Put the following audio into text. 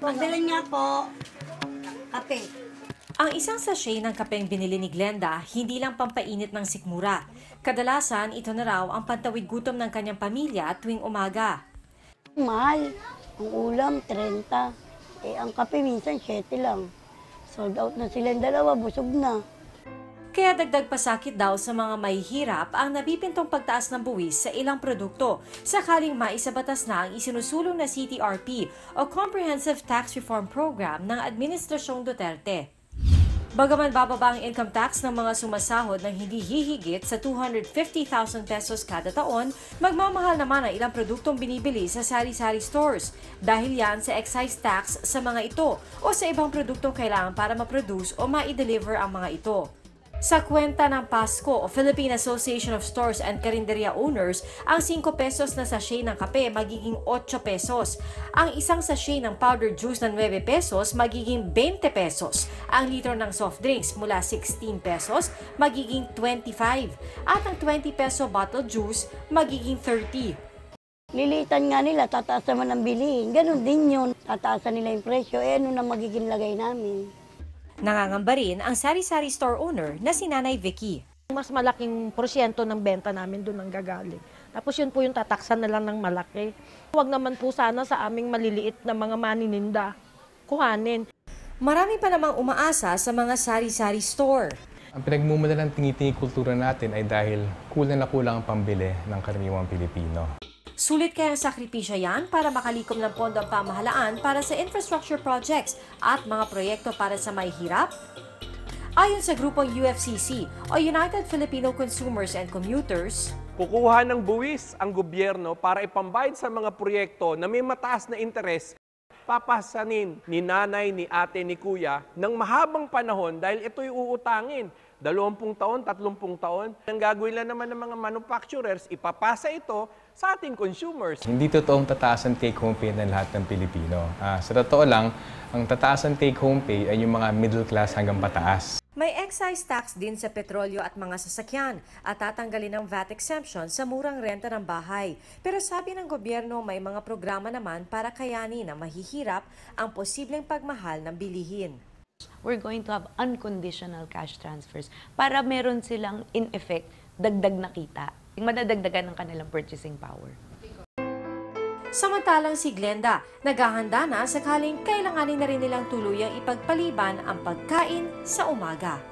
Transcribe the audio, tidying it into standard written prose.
Magdala niya po, kape. Ang isang sachet ng kapeng binili ni Glenda, hindi lang pampainit ng sikmura. Kadalasan, ito na raw ang pantawid gutom ng kanyang pamilya tuwing umaga. Mahal. Ang ulam, 30. Ang kape minsan, 7 lang. Sold out na silang dalawa, busog na. Kaya dagdag pasakit daw sa mga mahihirap ang nabibintong pagtaas ng buwis sa ilang produkto sakaling maisabatas na ang isinusulong na CTRP o Comprehensive Tax Reform Program ng Administrasyong Duterte. Bagaman bababa ang income tax ng mga sumasahod ng hindi hihigit sa 250,000 pesos kada taon, magmamahal naman ang ilang produktong binibili sa sari-sari stores dahil yan sa excise tax sa mga ito o sa ibang produktong kailangan para ma-produce o ma-deliver ang mga ito. Sa kwenta ng PASCO o Philippine Association of Stores and Carinderia Owners, ang 5 pesos na sachet ng kape magiging 8 pesos. Ang isang sachet ng powdered juice na 9 pesos magiging 20 pesos. Ang litro ng soft drinks mula 16 pesos magiging 25. At ang 20 peso bottled juice magiging 30. Lilitan nga nila, tataas naman ang bilihin. Ganon din yun. Tataasan nila yung presyo. Ano na magiging lagay namin? Nangangamba rin ang sari-sari store owner na si Nanay Vicky. Mas malaking porsyento ng benta namin doon ang gagaling. Tapos yun po yung tataksan na lang ng malaki. Huwag naman po sana sa aming maliliit na mga manininda kuhanin. Marami pa namang umaasa sa mga sari-sari store. Ang pinagmumadalang tingi-tingi kultura natin ay dahil kulang na kulang ang pambili ng karaniwang Pilipino. Sulit kaya ang sakripisyo yan para makalikom ng pondo ang pamahalaan para sa infrastructure projects at mga proyekto para sa mahihirap? Ayon sa grupong UFCC o United Filipino Consumers and Commuters, kukuha ng buwis ang gobyerno para ipambayad sa mga proyekto na may mataas na interes, papasanin ni nanay, ni ate, ni kuya ng mahabang panahon dahil ito'y uutangin. 20 taon, 30 taon. Ang gagawin lang naman ng mga manufacturers, ipapasa ito sa ating consumers. Hindi totoong tataas ang take-home pay ng lahat ng Pilipino. Sa totoo lang, ang tataas ang take-home pay ay yung mga middle class hanggang pataas. may excise tax din sa petrolyo at mga sasakyan at tatanggalin ang VAT exemption sa murang renta ng bahay. Pero sabi ng gobyerno may mga programa naman para kayanin na mahihirap ang posibleng pagmahal ng bilihin. We're going to have unconditional cash transfers para meron silang, in effect, dagdag na kita. Yung madadagdagan ng kanilang purchasing power. Samantalang si Glenda, naghahanda na sakaling kailanganin na rin nilang tuluyang ipagpaliban ang pagkain sa umaga.